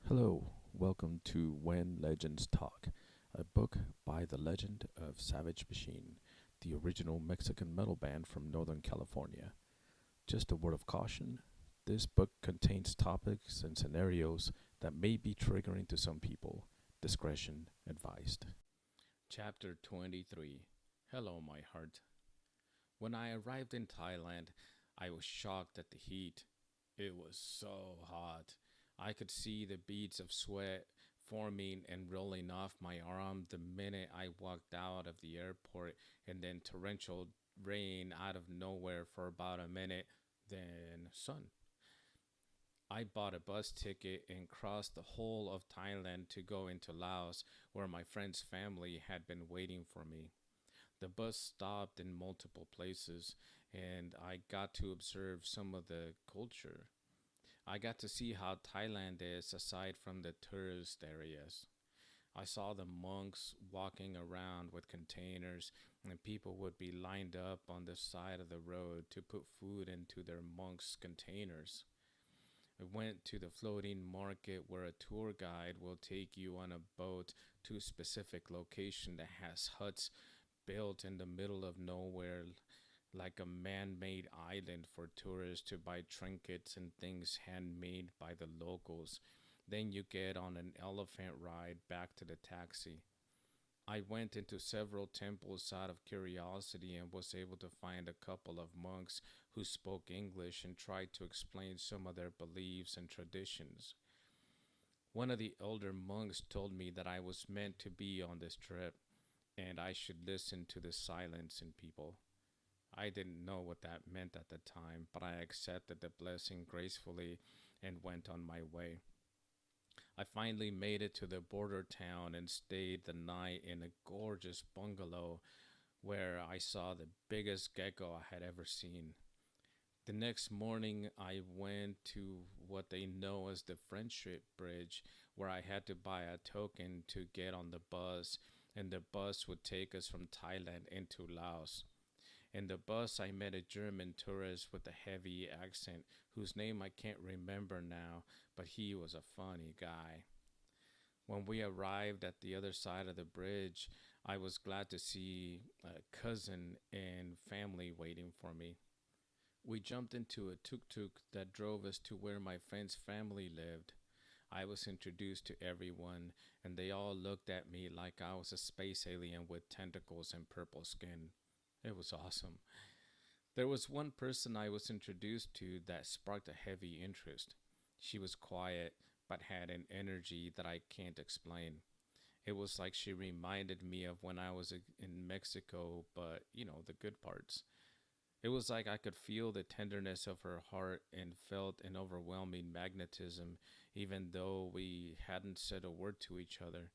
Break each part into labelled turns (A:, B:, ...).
A: Hello, welcome to When Legends Talk, a book by the legend of Savage Machine, the original Mexican metal band from Northern California. Just a word of caution, this book contains topics and scenarios that may be triggering to some people. Discretion advised. Chapter 23. Hello, my heart. When I arrived in Thailand, I was shocked at the heat. It was so hot. I could see the beads of sweat forming and rolling off my arm the minute I walked out of the airport, and then torrential rain out of nowhere for about a minute, then sun. I bought a bus ticket and crossed the whole of Thailand to go into Laos, where my friend's family had been waiting for me. The bus stopped in multiple places, and I got to observe some of the culture. I got to see how Thailand is aside from the tourist areas. I saw the monks walking around with containers, and people would be lined up on the side of the road to put food into their monks' containers. I went to the floating market where a tour guide will take you on a boat to a specific location that has huts built in the middle of nowhere, like a man made island for tourists to buy trinkets and things handmade by the locals. Then you get on an elephant ride back to the taxi. I went into several temples out of curiosity and was able to find a couple of monks who spoke English and tried to explain some of their beliefs and traditions. One of the elder monks told me that I was meant to be on this trip and I should listen to the silence in people. I didn't know what that meant at the time, but I accepted the blessing gracefully and went on my way. I finally made it to the border town and stayed the night in a gorgeous bungalow where I saw the biggest gecko I had ever seen. The next morning, I went to what they know as the Friendship Bridge, where I had to buy a token to get on the bus, and the bus would take us from Thailand into Laos. In the bus, I met a German tourist with a heavy accent whose name I can't remember now, but he was a funny guy. When we arrived at the other side of the bridge, I was glad to see a cousin and family waiting for me. We jumped into a tuk tuk that drove us to where my friend's family lived. I was introduced to everyone, and they all looked at me like I was a space alien with tentacles and purple skin. It was awesome. There was one person I was introduced to that sparked a heavy interest. She was quiet, but had an energy that I can't explain. It was like she reminded me of when I was in Mexico, but the good parts. It was like I could feel the tenderness of her heart and felt an overwhelming magnetism, even though we hadn't said a word to each other.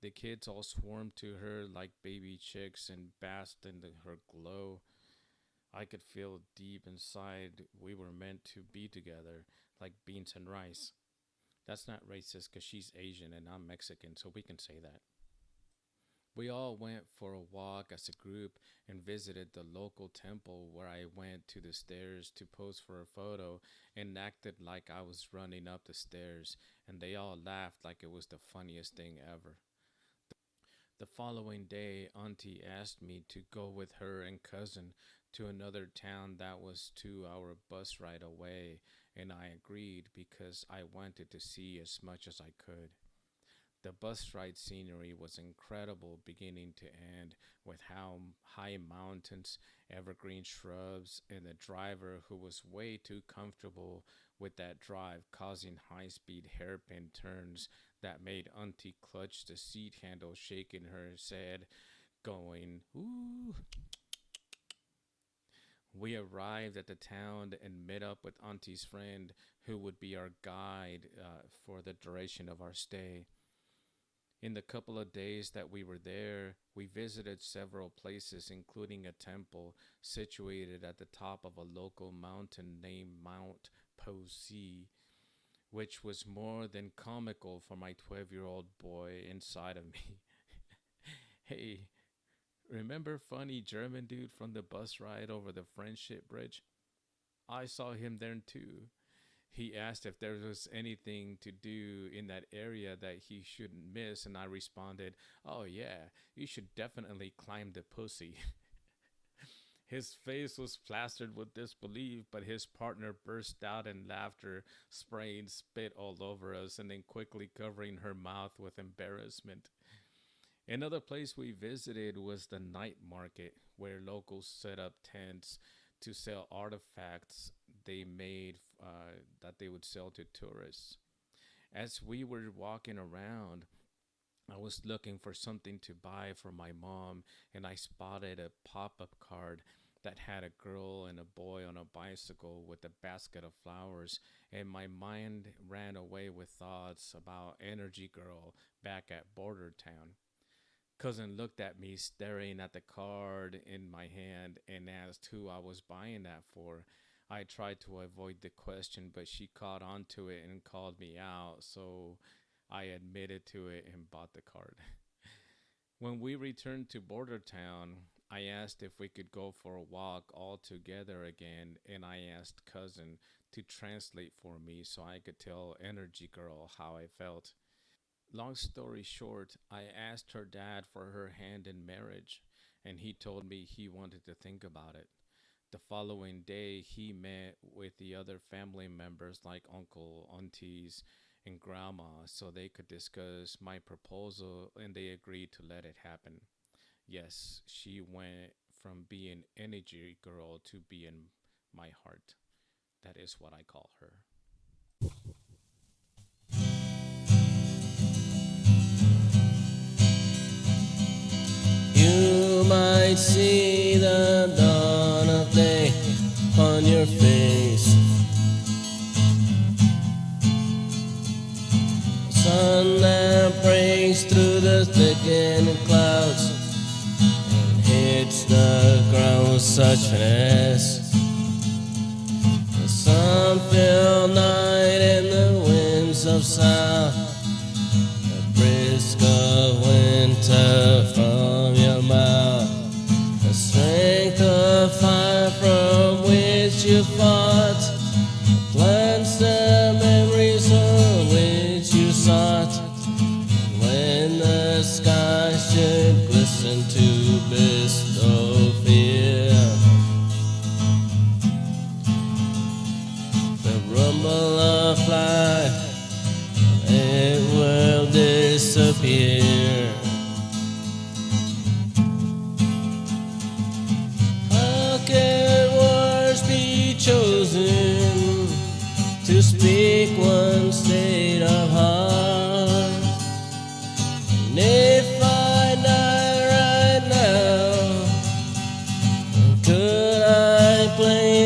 A: The kids all swarmed to her like baby chicks and basked in her glow. I could feel deep inside we were meant to be together, like beans and rice. That's not racist because she's Asian and I'm Mexican, so we can say that. We all went for a walk as a group and visited the local temple where I went to the stairs to pose for a photo and acted like I was running up the stairs, and they all laughed like it was the funniest thing ever. The following day, Auntie asked me to go with her and cousin to another town that was 2 hour bus ride away, and I agreed because I wanted to see as much as I could. The bus ride scenery was incredible beginning to end, with how high mountains, evergreen shrubs, and the driver who was way too comfortable with that drive causing high speed hairpin turns that made Auntie clutch the seat handle shaking her head, going, ooh. We arrived at the town and met up with Auntie's friend, who would be our guide for the duration of our stay. In the couple of days that we were there, we visited several places, including a temple situated at the top of a local mountain named Mount Posi, which was more than comical for my 12-year-old boy inside of me. Hey, remember funny German dude from the bus ride over the Friendship Bridge? I saw him there too. He asked if there was anything to do in that area that he shouldn't miss, and I responded, "Oh, yeah, you should definitely climb the pussy." His face was plastered with disbelief, but his partner burst out in laughter, spraying spit all over us and then quickly covering her mouth with embarrassment. Another place we visited was the night market, where locals set up tents to sell artifacts they made that they would sell to tourists. As we were walking around, I was looking for something to buy for my mom, and I spotted a pop up card that had a girl and a boy on a bicycle with a basket of flowers, and my mind ran away with thoughts about Energy Girl back at Border Town. Cousin looked at me staring at the card in my hand and asked who I was buying that for. I tried to avoid the question, but she caught on to it and called me out, so I admitted to it and bought the card. When we returned to Border Town, I asked if we could go for a walk all together again, and I asked Cousin to translate for me so I could tell Energy Girl how I felt. Long story short, I asked her dad for her hand in marriage, and he told me he wanted to think about it. The following day, he met with the other family members like uncle, aunties, and grandma so they could discuss my proposal, and they agreed to let it happen. Yes, she went from being energy girl to being my heart. That is what I call her.
B: You might see the dawn of day on your face. Sun that breaks through the thickening clouds and hits the ground with such finesse. The sun-filled night and the winds of south, the brisk of winter from your mouth, the strength of fire from which you fought, the plants, the memories of which you sought. And when the sky should glisten to bestow fear, the rumble of life, it will disappear. How can words be chosen to speak one state of heart? And if I die right now, could I play